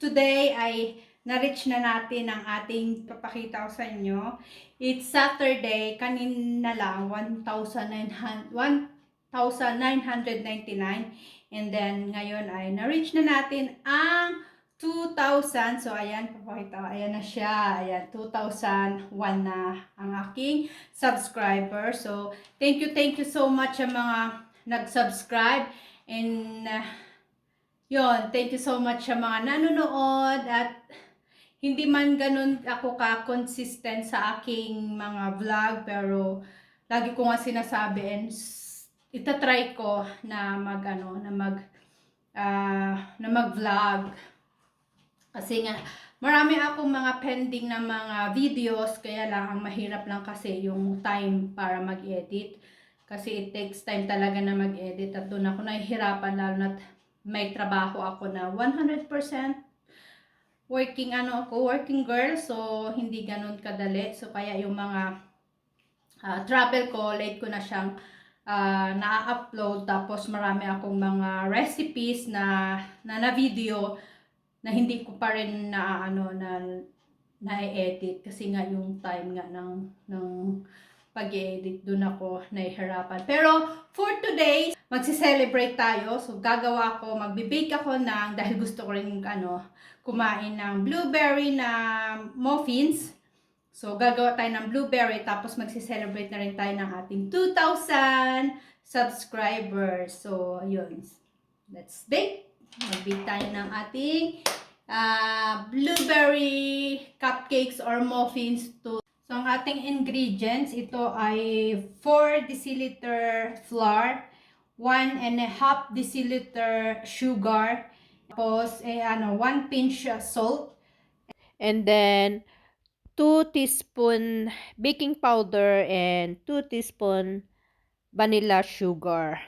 today ay na-reach na natin ang ating papakita ko sa inyo. It's Saturday, kanina lang 1,999 and then ngayon ay na-reach na natin ang 2,000. So ayan, papakita ko, ayan na siya. Ayan, 2,001 na ang aking subscriber. So thank you so much sa mga nag-subscribe and yon, thank you so much sa mga nanonood at hindi man ganun ako ka-consistent sa aking mga vlog, pero lagi ko nga sinasabi and itatry ko na mag-vlog. Kasi nga marami akong mga pending na mga videos, kaya lang ang mahirap lang kasi yung time para mag-edit. Kasi it takes time talaga na mag-edit at doon ako nahihirapan, lalo na may trabaho ako na 100% working girl, so hindi ganun kadali. So kaya yung mga travel ko, late ko na siyang na-upload, tapos marami akong mga recipes na video na hindi ko pa rin na-edit kasi nga yung time nga ng pag-edit, doon ako nahihirapan. Pero for today, magsi-celebrate tayo. So gagawa ko, magbe-bake ako dahil gusto ko rin kumain ng blueberry na muffins. So gagawa tayo ng blueberry, tapos magsi-celebrate na rin tayo ng ating 2,000 subscribers. So ayun, let's bake. Mag-bake tayo ng ating blueberry cupcakes or muffins. So, ang ating ingredients, ito ay 4 deciliter flour, 1.5 deciliter sugar, tapos 1 pinch salt, and then 2 teaspoon baking powder and 2 teaspoon vanilla sugar.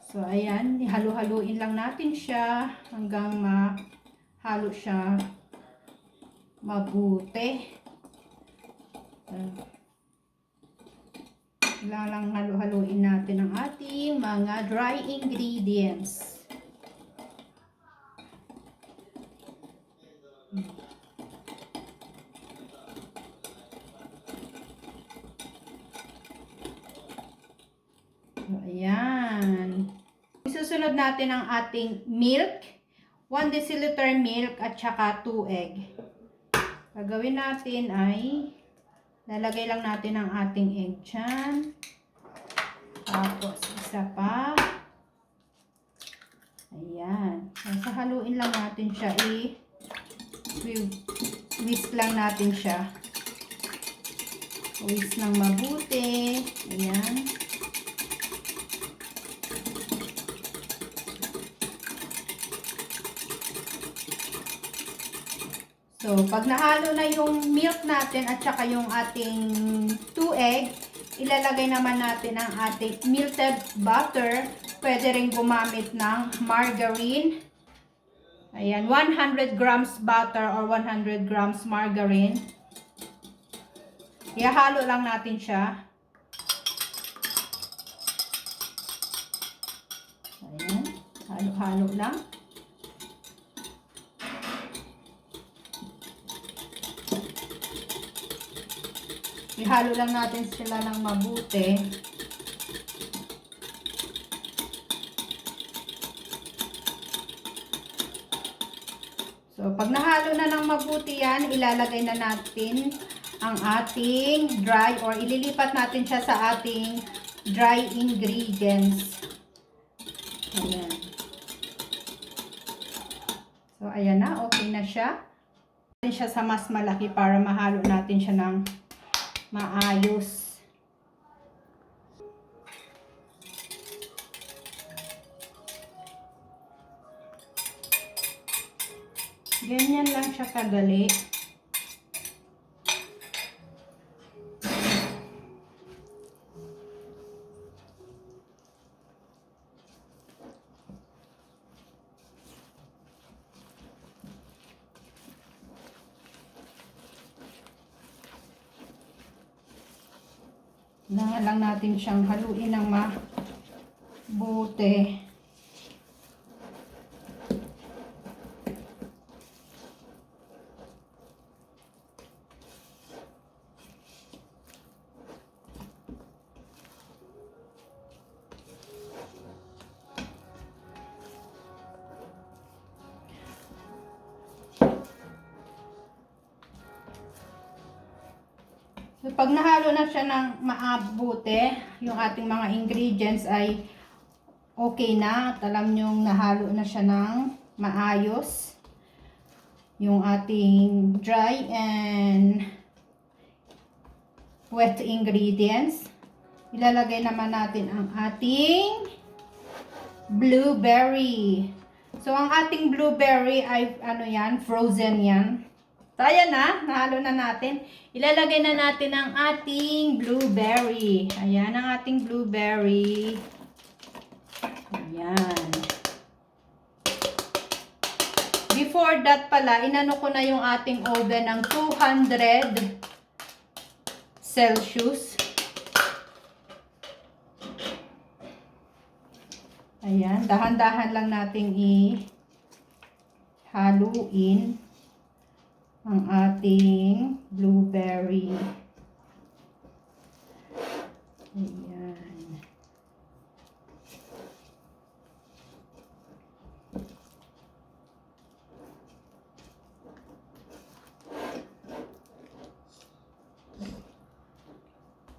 So, ayan, ihalo-haluin lang natin siya hanggang mahalo siya mabuti. Lang halo-haluin natin ang ating mga dry ingredients. So, ayan. Isusunod natin ang ating milk. 1 deciliter milk at saka 2 egg. Gagawin natin ay lalagay lang natin ang ating egg dyan. Tapos isa pa. Ayan. Haluin lang natin siya. Whisk lang natin siya. Whisk lang mabuti. Ayan. So, pag nahalo na yung milk natin at saka yung ating 2 egg, ilalagay naman natin ang ating melted butter. Pwede rin gumamit ng margarine. Ayan, 100 grams butter or 100 grams margarine. Ihalo lang natin siya. Ayan, halo-halo lang. Ihalo lang natin sila ng mabuti. So, pag nahalo na ng mabuti yan, ilalagay na natin ang ating dry or ililipat natin siya sa ating dry ingredients. Ayan. So, ayan na. Okay na siya. Natin siya sa mas malaki para mahalo natin siya ng maayos. Ganyan lang siya kadali. Kailangan lang natin siyang haluin ng mabuti. So, pag nahalo na siya ng maabuti, yung ating mga ingredients ay okay na. At alam nyo, nahalo na siya ng maayos. Yung ating dry and wet ingredients. Ilalagay naman natin ang ating blueberry. So, ang ating blueberry ay, ano yan, frozen yan. So, ayan na, nahalo na natin. Ilalagay na natin ang ating blueberry. Ayan ang ating blueberry. Ayan. Before that pala, inano ko na yung ating oven ng 200 Celsius. Ayan, dahan-dahan lang nating i-haluin ang ating blueberry. Ayan.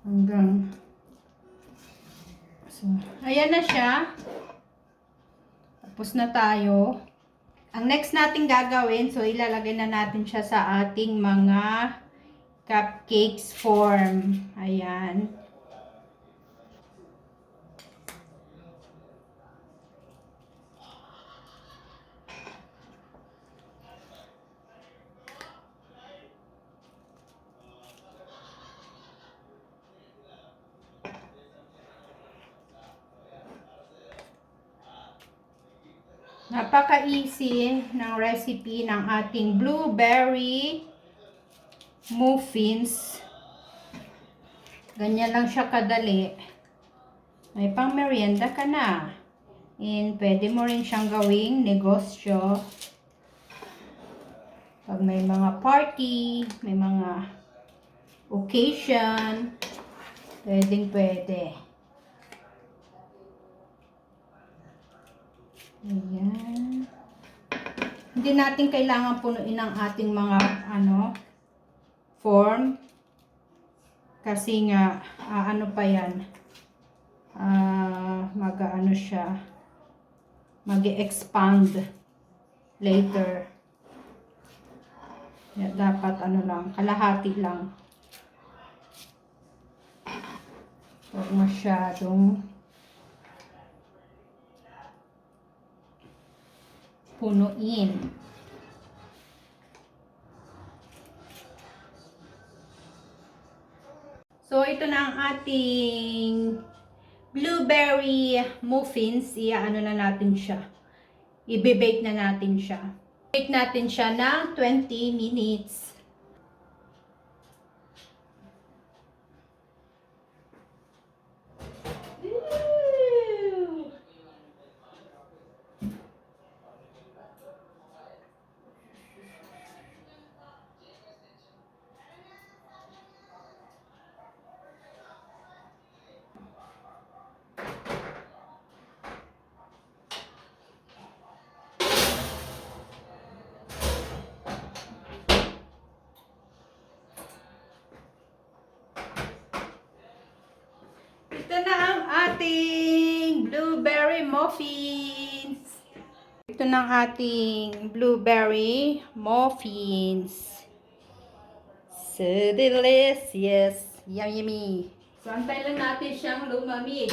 Hanggang so, ayan na siya. Tapos na tayo. Ang next natin gagawin, so ilalagay na natin siya sa ating mga cupcakes form. Ayan. Napaka-easy ng recipe ng ating blueberry muffins. Ganyan lang siya kadali. May pang merienda ka na. And pwede mo rin siyang gawing negosyo. Pag may mga party, may mga occasion, pwede. Ayan. Hindi natin kailangan punuin ang ating mga form. Kasi nga, ano pa yan, mag-ano siya, mag-expand later. Dapat lang, kalahati lang. Huwag masyadong punuin. So, ito na ang ating blueberry muffins. Ano na natin siya. I-bake na natin siya. Bake natin siya ng 20 minutes. Ito na ang ating blueberry muffins. Ito na ang ating blueberry muffins. So delicious. Yummy. So, antay lang natin siyang lumamig.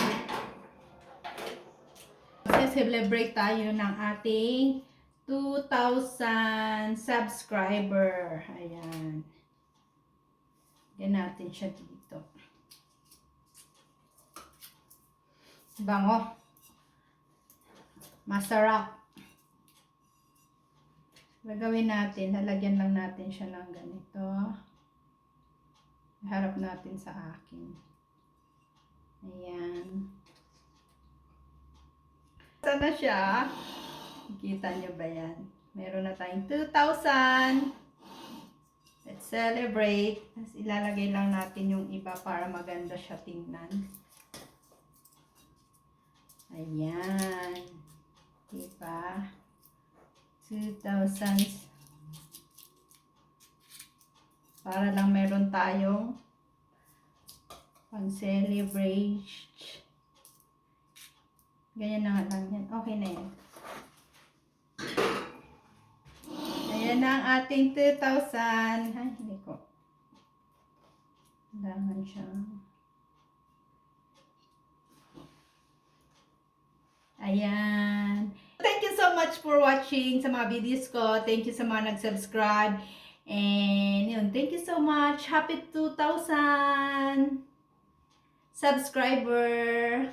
Celebrate tayo ng ating 2,000 subscriber. Ayan. Yan natin siya dito. Bango. Masarap. Gagawin natin, lalagyan lang natin siya ng ganito. Harap natin sa akin. Ayan. Sana siya. Kita nyo ba yan? Meron na tayong 2,000. Let's celebrate. Tapos ilalagay lang natin yung iba para maganda siya tingnan. Ayan. Diba? 2,000. Para lang meron tayong Pang-celebrate. Ganyan na nga lang yan. Okay na yan. Ayan na ang ating 2,000. Ay, hindi ko. Dangan siya. Ayan. Thank you so much for watching sa mga videos ko. Thank you sa mga nag-subscribe. And yun, thank you so much. Happy 2,000 subscriber.